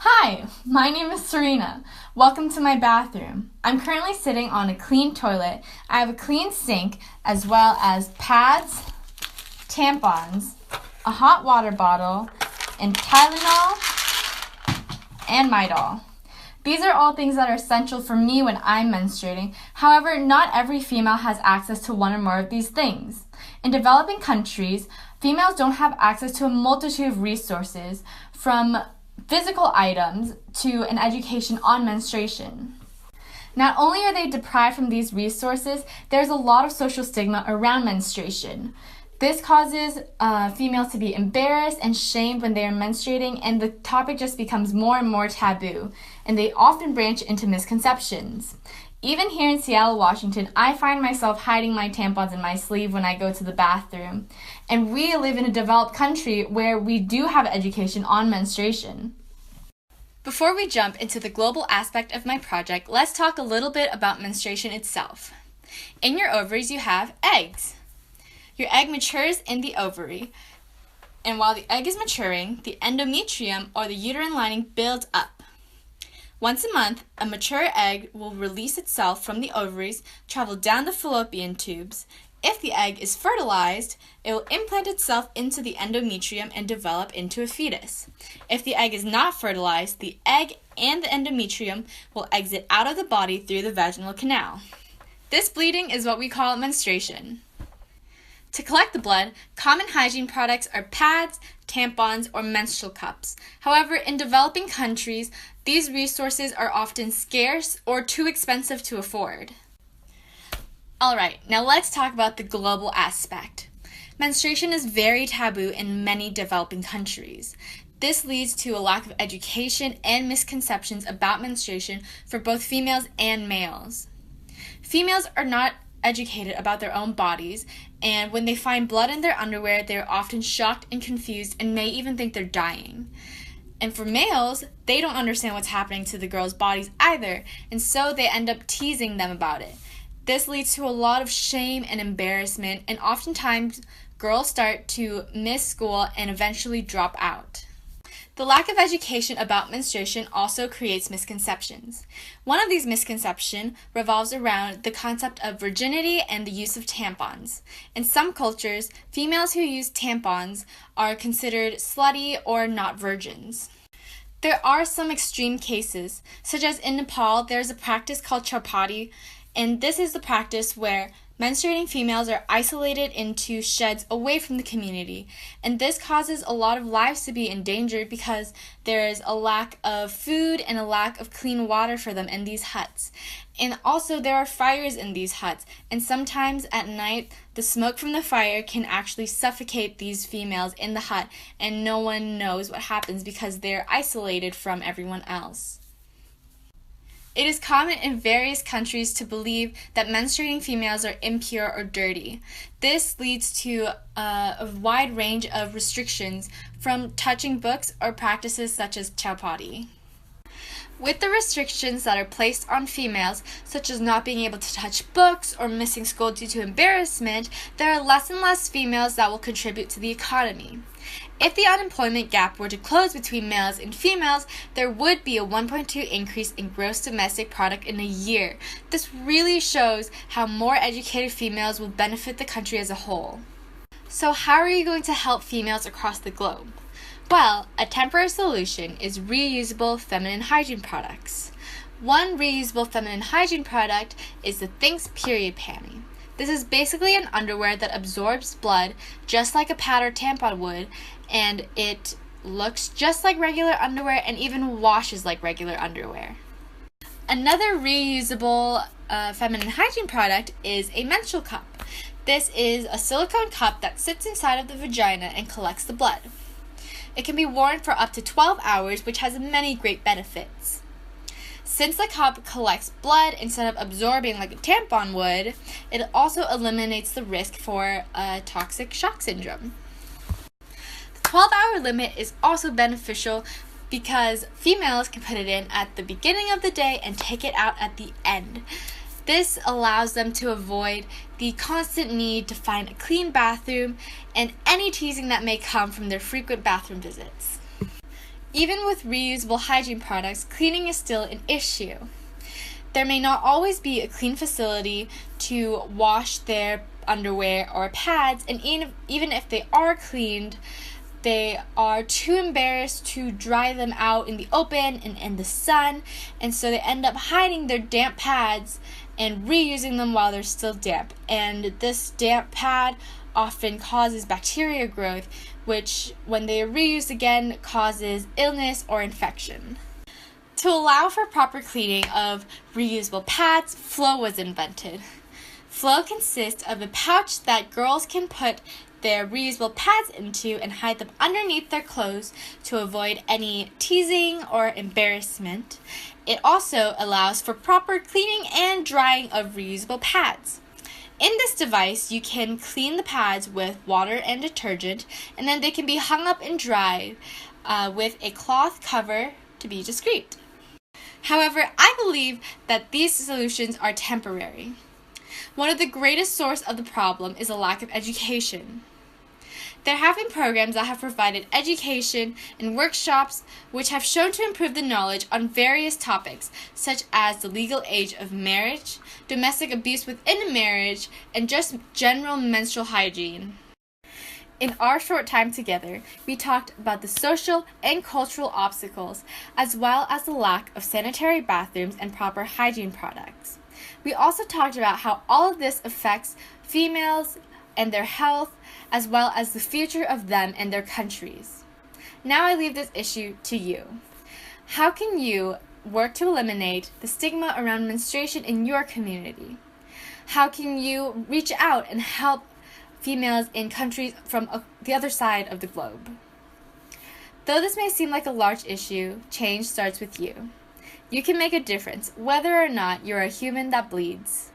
Hi, my name is Serena. Welcome to my bathroom. I'm currently sitting on a clean toilet. I have a clean sink as well as pads, tampons, a hot water bottle, and Tylenol and Midol. These are all things that are essential for me when I'm menstruating. However, not every female has access to one or more of these things. In developing countries, females don't have access to a multitude of resources, from physical items to an education on menstruation. Not only are they deprived from these resources, there's a lot of social stigma around menstruation. This causes females to be embarrassed and shamed when they are menstruating, and the topic just becomes more and more taboo, and they often branch into misconceptions. Even here in Seattle, Washington, I find myself hiding my tampons in my sleeve when I go to the bathroom. And we live in a developed country where we do have education on menstruation. Before we jump into the global aspect of my project, let's talk a little bit about menstruation itself. In your ovaries, you have eggs. Your egg matures in the ovary, and while the egg is maturing, the endometrium, or the uterine lining, builds up. Once a month, a mature egg will release itself from the ovaries, travel down the fallopian tubes. If the egg is fertilized, it will implant itself into the endometrium and develop into a fetus. If the egg is not fertilized, the egg and the endometrium will exit out of the body through the vaginal canal. This bleeding is what we call menstruation. To collect the blood, common hygiene products are pads, tampons, or menstrual cups. However, in developing countries, these resources are often scarce or too expensive to afford. Alright, now let's talk about the global aspect. Menstruation is very taboo in many developing countries. This leads to a lack of education and misconceptions about menstruation for both females and males. Females are not educated about their own bodies, and when they find blood in their underwear, they are often shocked and confused and may even think they're dying. And for males, they don't understand what's happening to the girls' bodies either, and so they end up teasing them about it. This leads to a lot of shame and embarrassment, and oftentimes girls start to miss school and eventually drop out. The lack of education about menstruation also creates misconceptions. One of these misconceptions revolves around the concept of virginity and the use of tampons. In some cultures, females who use tampons are considered slutty or not virgins. There are some extreme cases, such as in Nepal, there's a practice called chapati, and this is the practice where menstruating females are isolated into sheds away from the community, and this causes a lot of lives to be endangered because there is a lack of food and a lack of clean water for them in these huts. And also there are fires in these huts, and sometimes at night the smoke from the fire can actually suffocate these females in the hut, and no one knows what happens because they're isolated from everyone else. It is common in various countries to believe that menstruating females are impure or dirty. This leads to a wide range of restrictions, from touching books or practices such as chapati. With the restrictions that are placed on females, such as not being able to touch books or missing school due to embarrassment, there are less and less females that will contribute to the economy. If the unemployment gap were to close between males and females, there would be a 1.2 increase in gross domestic product in a year. This really shows how more educated females will benefit the country as a whole. So how are you going to help females across the globe? Well, a temporary solution is reusable feminine hygiene products. One reusable feminine hygiene product is the Thinks Period Panty. This is basically an underwear that absorbs blood just like a pad or tampon would, and it looks just like regular underwear and even washes like regular underwear. Another reusable feminine hygiene product is a menstrual cup. This is a silicone cup that sits inside of the vagina and collects the blood. It can be worn for up to 12 hours, which has many great benefits. Since the cup collects blood instead of absorbing like a tampon would, it also eliminates the risk for toxic shock syndrome. The 12-hour limit is also beneficial because females can put it in at the beginning of the day and take it out at the end. This allows them to avoid the constant need to find a clean bathroom and any teasing that may come from their frequent bathroom visits. Even with reusable hygiene products, cleaning is still an issue. There may not always be a clean facility to wash their underwear or pads, and even if they are cleaned, they are too embarrassed to dry them out in the open and in the sun, and so they end up hiding their damp pads and reusing them while they're still damp. And this damp pad often causes bacteria growth, which, when they are reused again, causes illness or infection. To allow for proper cleaning of reusable pads, Flow was invented. Flow consists of a pouch that girls can put their reusable pads into and hide them underneath their clothes to avoid any teasing or embarrassment. It also allows for proper cleaning and drying of reusable pads. In this device, you can clean the pads with water and detergent, and then they can be hung up and dried with a cloth cover to be discreet. However, I believe that these solutions are temporary. One of the greatest sources of the problem is a lack of education. There have been programs that have provided education and workshops which have shown to improve the knowledge on various topics, such as the legal age of marriage, domestic abuse within a marriage, and just general menstrual hygiene. In our short time together, we talked about the social and cultural obstacles, as well as the lack of sanitary bathrooms and proper hygiene products. We also talked about how all of this affects females and their health, as well as the future of them and their countries. Now I leave this issue to you. How can you work to eliminate the stigma around menstruation in your community? How can you reach out and help females in countries from the other side of the globe? Though this may seem like a large issue, change starts with you. You can make a difference, whether or not you're a human that bleeds.